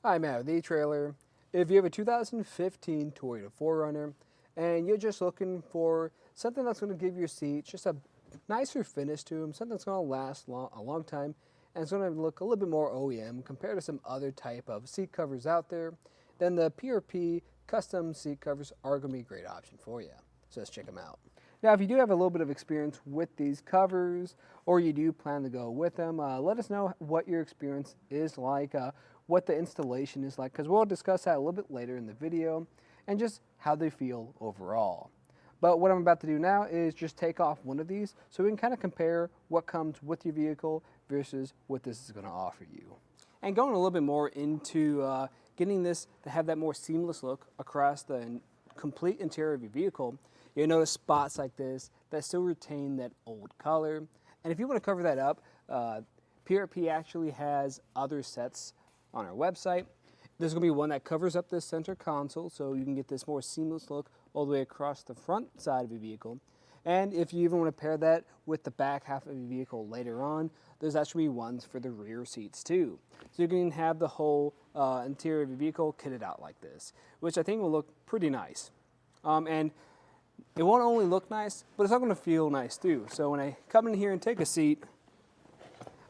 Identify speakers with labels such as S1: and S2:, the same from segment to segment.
S1: Hi, Matt with etrailer. If you have a 2015 Toyota 4Runner and you're just looking for something that's going to give your seats just a nicer finish to them, something that's going to last a long time, and it's going to look a little bit more OEM compared to some other type of seat covers out there, then the PRP Custom Seat Covers are going to be a great option for you. So let's check them out. Now, if you do have a little bit of experience with these covers, or you do plan to go with them, let us know what your experience is like, what the installation is like, because we'll discuss that a little bit later in the video, and just how they feel overall. But what I'm about to do now is just take off one of these so we can kind of compare what comes with your vehicle versus what this is going to offer you. And going a little bit more into getting this to have that more seamless look across the complete interior of your vehicle, you'll notice spots like this that still retain that old color. And if you want to cover that up, PRP actually has other sets on our website. There's going to be one that covers up this center console so you can get this more seamless look all the way across the front side of your vehicle. And if you even want to pair that with the back half of your vehicle later on, there's actually ones for the rear seats too. So you can have the whole interior of your vehicle kitted out like this, which I think will look pretty nice. And it won't only look nice, but it's not going to feel nice too. So when I come in here and take a seat,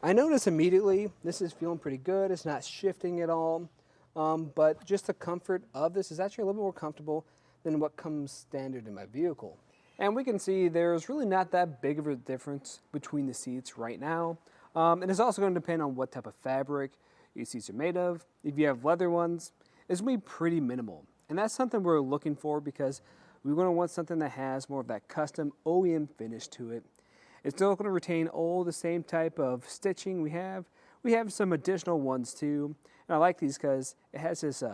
S1: I notice immediately this is feeling pretty good. It's not shifting at all, but just the comfort of this is actually a little bit more comfortable than what comes standard in my vehicle. And we can see there's really not that big of a difference between the seats right now. And it's also going to depend on what type of fabric your seats are made of. If you have leather ones, it's going to be pretty minimal. And that's something we're looking for because we're going to want something that has more of that custom OEM finish to it. It's still going to retain all the same type of stitching we have. We have some additional ones too. And I like these because it has this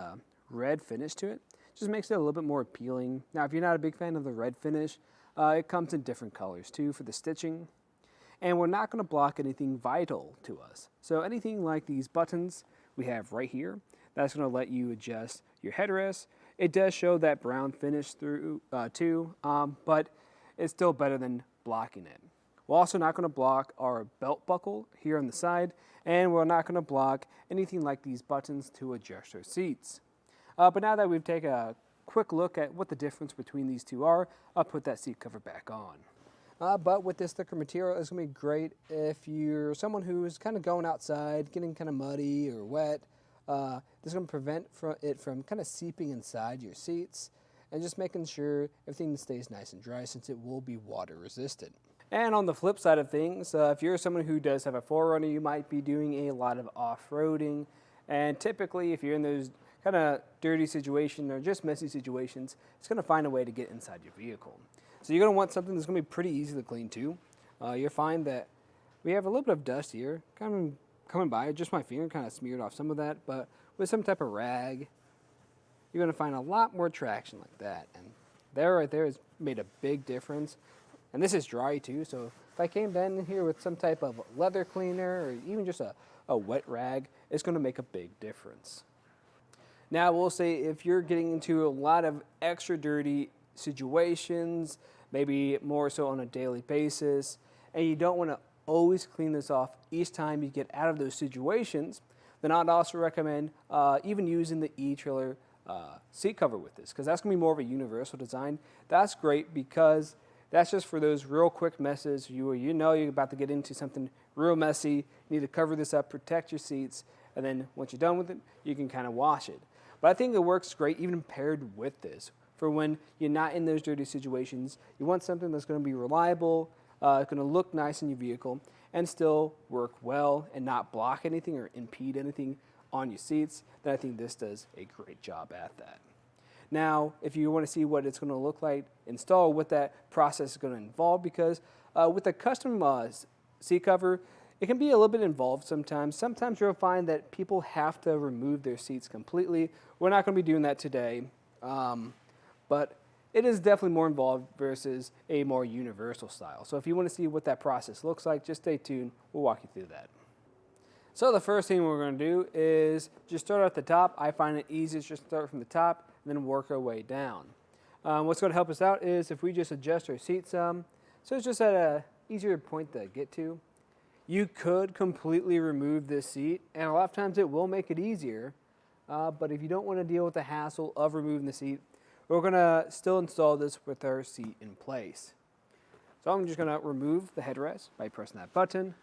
S1: red finish to it. Just makes it a little bit more appealing. Now, if you're not a big fan of the red finish, it comes in different colors too for the stitching. And we're not going to block anything vital to us. So anything like these buttons we have right here, that's going to let you adjust your headrest. It does show that brown finish through too, but it's still better than blocking it. We're also not going to block our belt buckle here on the side, and we're not going to block anything like these buttons to adjust our seats. But now that we've taken a quick look at what the difference between these two are, I'll put that seat cover back on. But with this thicker material, it's going to be great if you're someone who's kind of going outside, getting kind of muddy or wet. This is going to prevent it from kind of seeping inside your seats and just making sure everything stays nice and dry since it will be water resistant. And on the flip side of things, if you're someone who does have a 4Runner, you might be doing a lot of off-roading. And typically, if you're in those kind of dirty situations or just messy situations, it's going to find a way to get inside your vehicle. So you're going to want something that's going to be pretty easy to clean too. You'll find that we have a little bit of dust here kind of coming by. Just my finger kind of smeared off some of that, but with some type of rag, you're going to find a lot more traction like that. And there, right there, has made a big difference. And this is dry too, so if I came down in here with some type of leather cleaner or even just a wet rag, it's going to make a big difference. Now, I will say if you're getting into a lot of extra dirty situations, maybe more so on a daily basis, and you don't want to always clean this off each time you get out of those situations, then I'd also recommend even using the etrailer seat cover with this, because that's going to be more of a universal design. That's great because that's just for those real quick messes. You know you're about to get into something real messy. You need to cover this up, protect your seats, and then once you're done with it, you can kind of wash it. But I think it works great even paired with this for when you're not in those dirty situations. You want something that's going to be reliable, going to look nice in your vehicle, and still work well and not block anything or impede anything on your seats. Then I think this does a great job at that. Now, if you want to see what it's going to look like installed, what that process is going to involve, because with a custom seat cover, it can be a little bit involved sometimes. Sometimes you'll find that people have to remove their seats completely. We're not going to be doing that today, but it is definitely more involved versus a more universal style. So if you want to see what that process looks like, just stay tuned. We'll walk you through that. So the first thing we're going to do is just start at the top. I find it easiest just start from the top and then work our way down. What's going to help us out is if we just adjust our seats so it's just at an easier point to get to. You could completely remove this seat, and a lot of times it will make it easier. but if you don't want to deal with the hassle of removing the seat, we're going to still install this with our seat in place. So I'm just going to remove the headrest by pressing that button,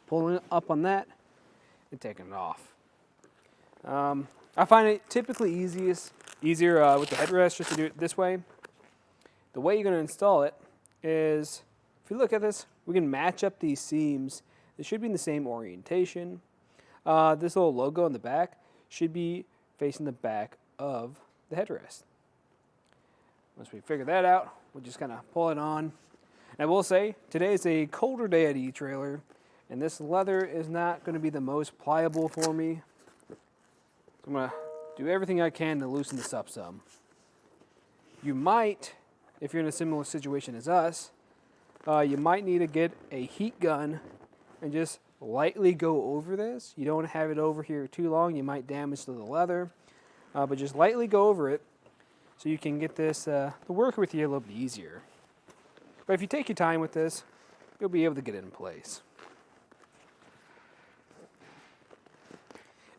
S1: pulling it up on that, and taking it off. I find it typically easier with the headrest just to do it this way. The way you're going to install it is, if you look at this, we can match up these seams. They should be in the same orientation. This little logo on the back should be facing the back of the headrest. Once we figure that out, we'll just kind of pull it on. And I will say, today is a colder day at eTrailer, and this leather is not going to be the most pliable for me. So I'm going to do everything I can to loosen this up some. You might, if you're in a similar situation as us, you might need to get a heat gun and just lightly go over this. You don't have it over here too long. You might damage the leather, but just lightly go over it so you can get this to work with you a little bit easier. But if you take your time with this, you'll be able to get it in place.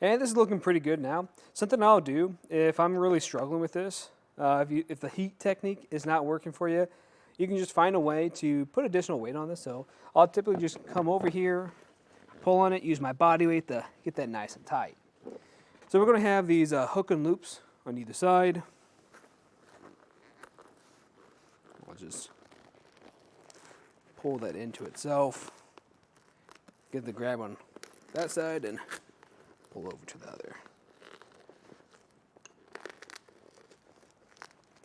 S1: And this is looking pretty good now. Something I'll do if I'm really struggling with this, if the heat technique is not working for you, you can just find a way to put additional weight on this. So I'll typically just come over here, pull on it, use my body weight to get that nice and tight. So we're going to have these hook and loops on either side. I'll just pull that into itself, get the grab on that side, and pull over to the other.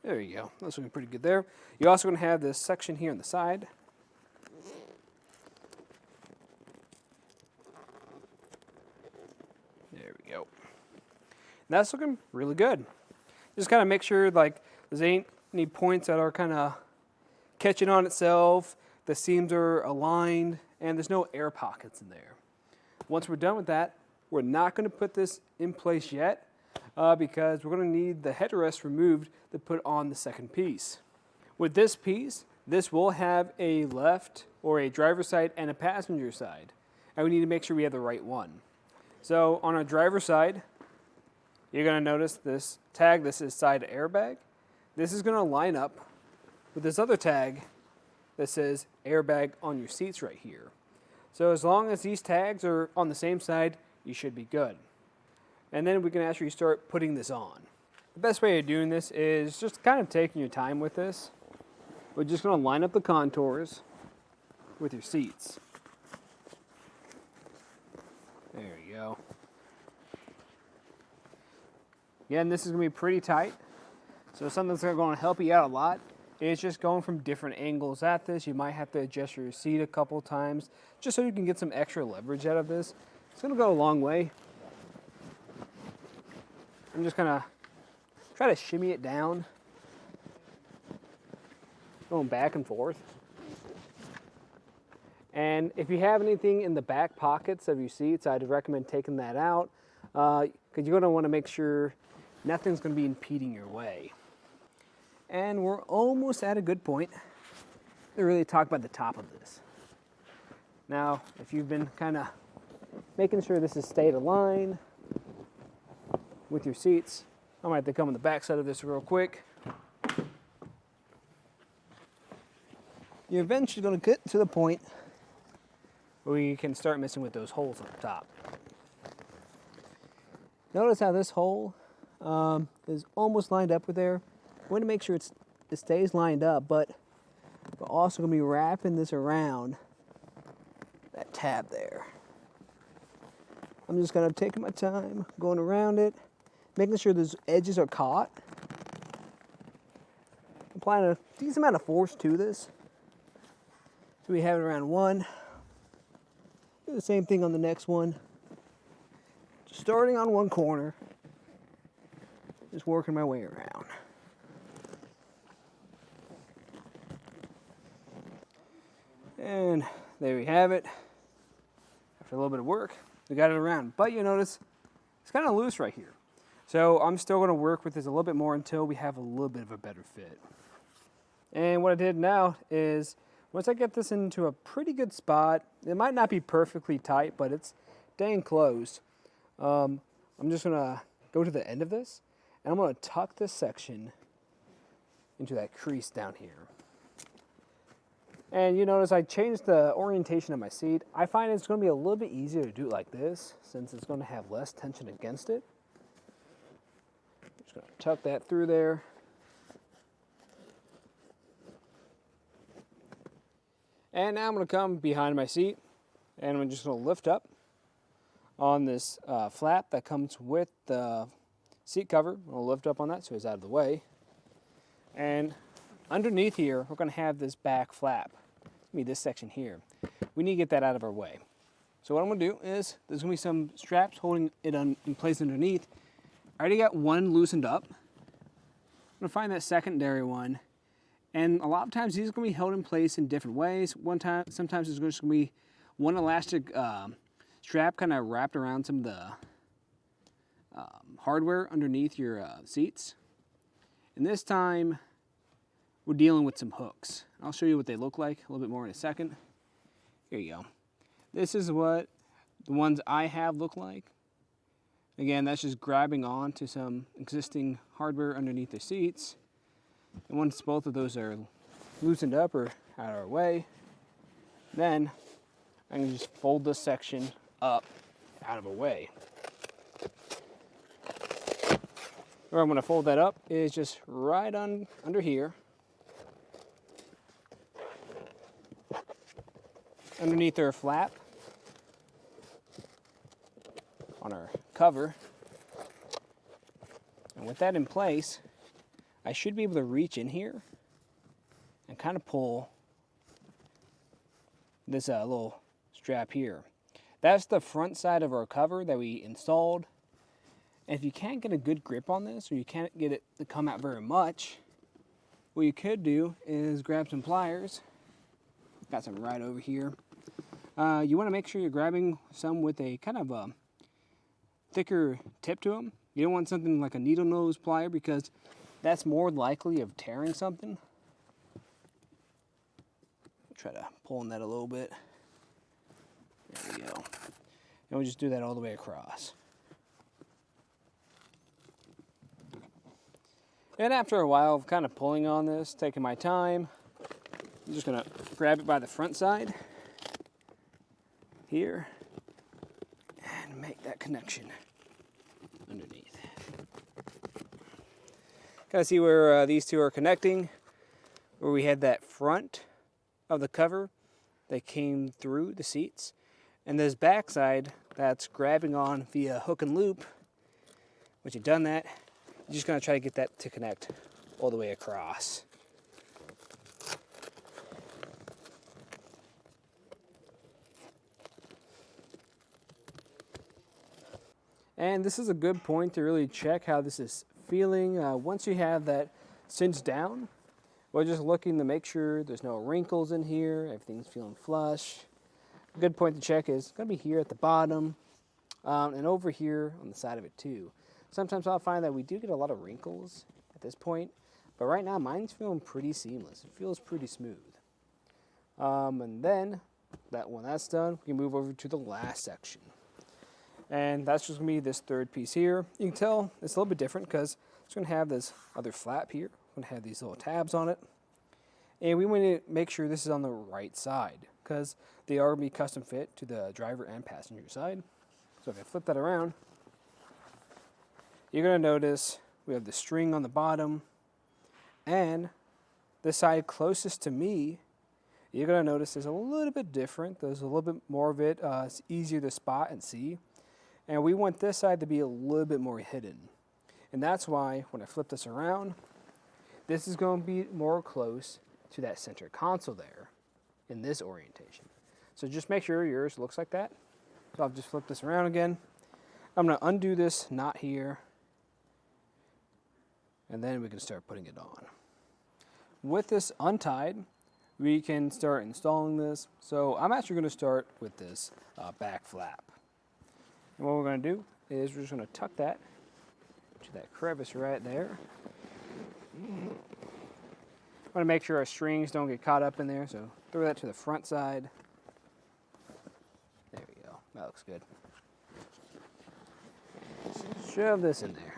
S1: There you go. That's looking pretty good there. You're also going to have this section here on the side. There we go. And that's looking really good. Just kind of make sure like there ain't any points that are kind of catching on itself. The seams are aligned, and there's no air pockets in there. Once we're done with that, we're not going to put this in place yet because we're going to need the headrest removed to put on the second piece. With this piece, this will have a left or a driver's side and a passenger side, and we need to make sure we have the right one. So on our driver's side, you're going to notice this tag. This is side airbag. This is going to line up with this other tag that says airbag on your seats right here. So as long as these tags are on the same side, you should be good. And then we can actually start putting this on. The best way of doing this is just kind of taking your time with this. We're just going to line up the contours with your seats. There you go. Again, this is going to be pretty tight. So something that's going to help you out a lot is just going from different angles at this. You might have to adjust your seat a couple times just so you can get some extra leverage out of this. It's going to go a long way. I'm just going to try to shimmy it down, going back and forth. And if you have anything in the back pockets of your seats, I'd recommend taking that out because you're going to want to make sure nothing's going to be impeding your way. And we're almost at a good point to really talk about the top of this. Now, if you've been kind of making sure this has stayed aligned with your seats, I might have to come on the back side of this real quick. You're eventually going to get to the point where you can start messing with those holes on the top. Notice how this hole is almost lined up with there. We want to make sure it stays lined up, but we're also going to be wrapping this around that tab there. I'm just going to take my time going around it, making sure those edges are caught. Applying a decent amount of force to this. So we have it around one. Do the same thing on the next one. Just starting on one corner, just working my way around. And there we have it. After a little bit of work, we got it around. But you notice it's kind of loose right here. So I'm still going to work with this a little bit more until we have a little bit of a better fit. And what I did now is, once I get this into a pretty good spot, it might not be perfectly tight, but it's dang close. I'm just going to go to the end of this, and I'm going to tuck this section into that crease down here. And you notice I changed the orientation of my seat. I find it's going to be a little bit easier to do it like this since it's going to have less tension against it. Just going to tuck that through there. And now I'm going to come behind my seat and I'm just going to lift up on this flap that comes with the seat cover. I'll lift up on that so it's out of the way. And underneath here, we're going to have this back flap. It's going to be this section here. We need to get that out of our way. So what I'm going to do is, there's going to be some straps holding it in place underneath. I already got one loosened up. I'm going to find that secondary one. And a lot of times these are going to be held in place in different ways. Sometimes there's just going to be one elastic strap kind of wrapped around some of the hardware underneath your seats. And this time, we're dealing with some hooks. I'll show you what they look like a little bit more in a second. Here you go. This is what the ones I have look like. Again, that's just grabbing on to some existing hardware underneath the seats. And once both of those are loosened up or out of our way, then I can just fold this section up out of our way. Where I'm going to fold that up is just right under here. Underneath our flap on our cover. And with that in place, I should be able to reach in here and kind of pull this little strap here. That's the front side of our cover that we installed. And if you can't get a good grip on this, or you can't get it to come out very much, what you could do is grab some pliers. Got some right over here. You want to make sure you're grabbing some with a kind of a thicker tip to them. You don't want something like a needle nose plier because that's more likely of tearing something. Try to pull on that a little bit. There we go. And we'll just do that all the way across. And after a while of kind of pulling on this, taking my time, I'm just going to grab it by the front side here and make that connection underneath. Kind of see where these two are connecting, where we had that front of the cover that came through the seats, and this back side that's grabbing on via hook and loop. Once you've done that, you're just going to try to get that to connect all the way across. And this is a good point to really check how this is feeling. Once you have that cinched down, we're just looking to make sure there's no wrinkles in here, everything's feeling flush. A good point to check is going to be here at the bottom and over here on the side of it too. Sometimes I'll find that we do get a lot of wrinkles at this point, but right now mine's feeling pretty seamless. It feels pretty smooth. And then when that's done, we can move over to the last section. And that's just going to be this third piece here. You can tell it's a little bit different because it's going to have this other flap here. It's going to have these little tabs on it. And we want to make sure this is on the right side because they are going to be custom fit to the driver and passenger side. So if I flip that around, you're going to notice we have the string on the bottom, and the side closest to me, you're going to notice is a little bit different. There's a little bit more of it. It's easier to spot and see. And we want this side to be a little bit more hidden. And that's why when I flip this around, this is going to be more close to that center console there in this orientation. So just make sure yours looks like that. So I'll just flip this around again. I'm going to undo this knot here. And then we can start putting it on. With this untied, we can start installing this. So I'm actually going to start with this back flap. And what we're going to do is we're just going to tuck that to that crevice right there. Want to make sure our strings don't get caught up in there, so throw that to the front side. There we go. That looks good. shove this in there.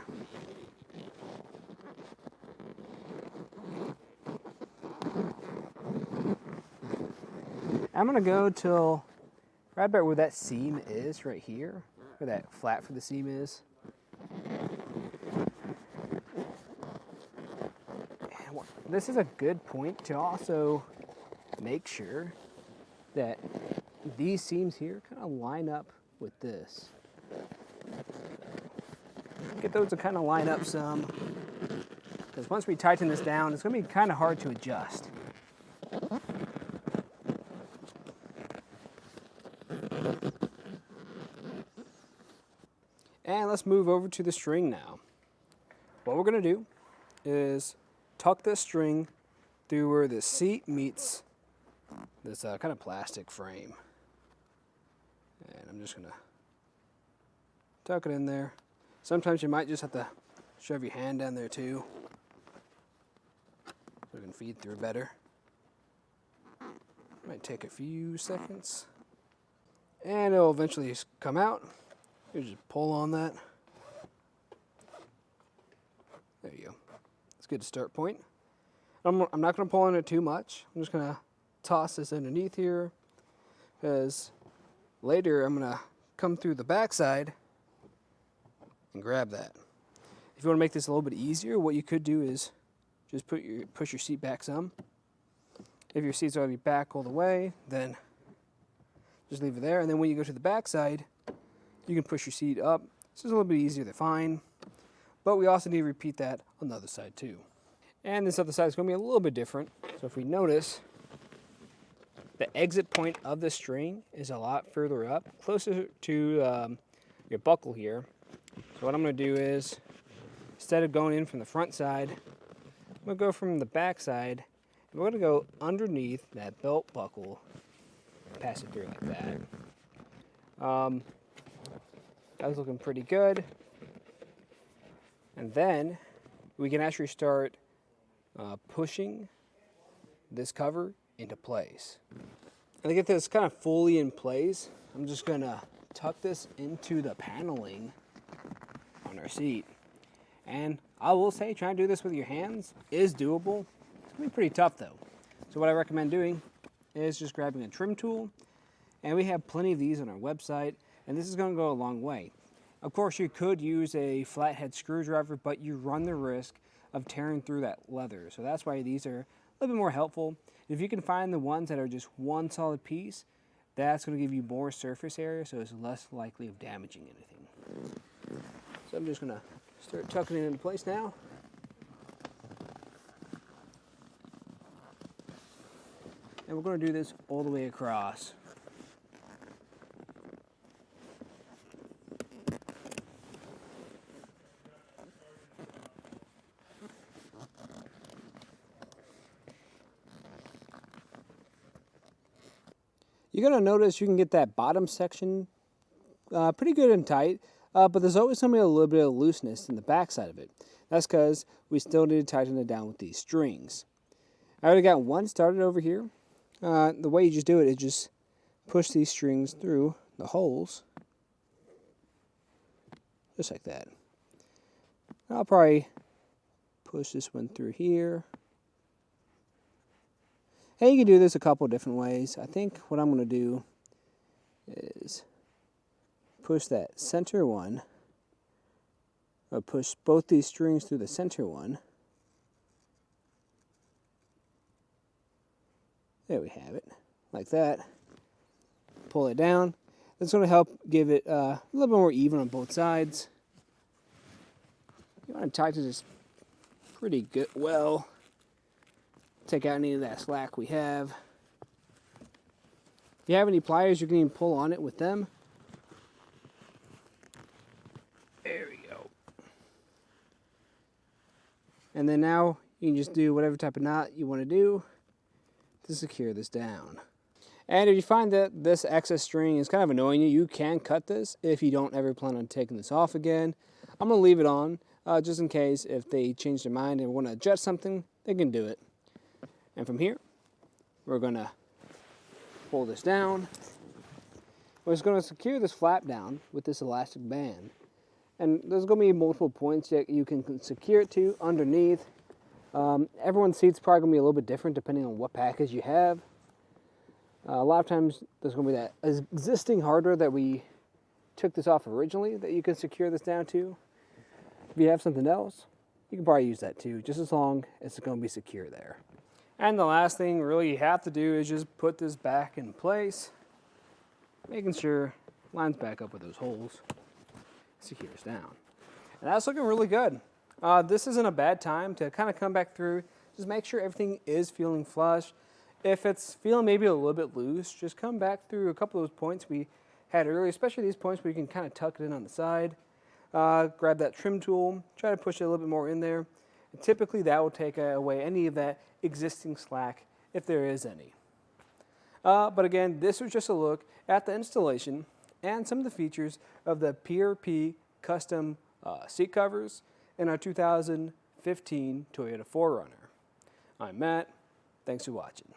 S1: I'm gonna go till right about where that seam is, right here, where that flap for the seam is. And this is a good point to also make sure that these seams here kind of line up with this. Get those to kind of line up some, because once we tighten this down, it's going to be kind of hard to adjust. And let's move over to the string now. What we're going to do is tuck this string through where the seat meets this kind of plastic frame. And I'm just going to tuck it in there. Sometimes you might just have to shove your hand down there too, so it can feed through better. Might take a few seconds. And it'll eventually come out. You just pull on that. There you go. It's a good start point. I'm not going to pull on it too much. I'm just going to toss this underneath here, because later I'm going to come through the backside and grab that. If you want to make this a little bit easier, what you could do is just push your seat back some. If your seat's already back all the way, then just leave it there. And then when you go to the backside, you can push your seat up. This is a little bit easier to find, but we also need to repeat that on the other side too. And this other side is going to be a little bit different. So if we notice, the exit point of the string is a lot further up, closer to your buckle here. So what I'm going to do is, instead of going in from the front side, I'm going to go from the back side, and we're going to go underneath that belt buckle and pass it through like that. That's looking pretty good. And then we can actually start pushing this cover into place. And to get this kind of fully in place, I'm just going to tuck this into the paneling on our seat. And I will say, trying to do this with your hands is doable. It's going to be pretty tough though. So what I recommend doing is just grabbing a trim tool, and we have plenty of these on our website, and this is going to go a long way. Of course, you could use a flathead screwdriver, but you run the risk of tearing through that leather. So that's why these are a little bit more helpful. If you can find the ones that are just one solid piece, that's going to give you more surface area, so it's less likely of damaging anything. So I'm just going to start tucking it into place now. And we're going to do this all the way across. You're going to notice you can get that bottom section pretty good and tight, but there's always going to be a little bit of looseness in the back side of it. That's because we still need to tighten it down with these strings. I already got one started over here. The way you just do it is just push these strings through the holes, just like that. I'll probably push this one through here. And you can do this a couple different ways. I think what I'm going to do is push that center one, or push both these strings through the center one. There we have it, like that. Pull it down. That's going to help give it a little bit more even on both sides. You want to tighten this pretty good, well. Take out any of that slack we have. If you have any pliers, you can even pull on it with them. There we go. And then now you can just do whatever type of knot you want to do to secure this down. And if you find that this excess string is kind of annoying you, you can cut this if you don't ever plan on taking this off again. I'm going to leave it on just in case if they change their mind and want to adjust something, they can do it. And from here, we're going to pull this down. We're just going to secure this flap down with this elastic band. And there's going to be multiple points that you can secure it to underneath. Everyone's seat's probably going to be a little bit different depending on what package you have. A lot of times there's going to be that existing hardware that we took this off originally that you can secure this down to. If you have something else, you can probably use that too, just as long as it's going to be secure there. And the last thing really you have to do is just put this back in place, making sure it lines back up with those holes, secures down. And that's looking really good. This isn't a bad time to kind of come back through, just make sure everything is feeling flush. If it's feeling maybe a little bit loose, just come back through a couple of those points we had earlier, especially these points where you can kind of tuck it in on the side. Grab that trim tool, try to push it a little bit more in there. And typically that will take away any of that existing slack, if there is any. But again, this was just a look at the installation and some of the features of the PRP Custom Seat Covers in our 2015 Toyota 4Runner. I'm Matt. Thanks for watching.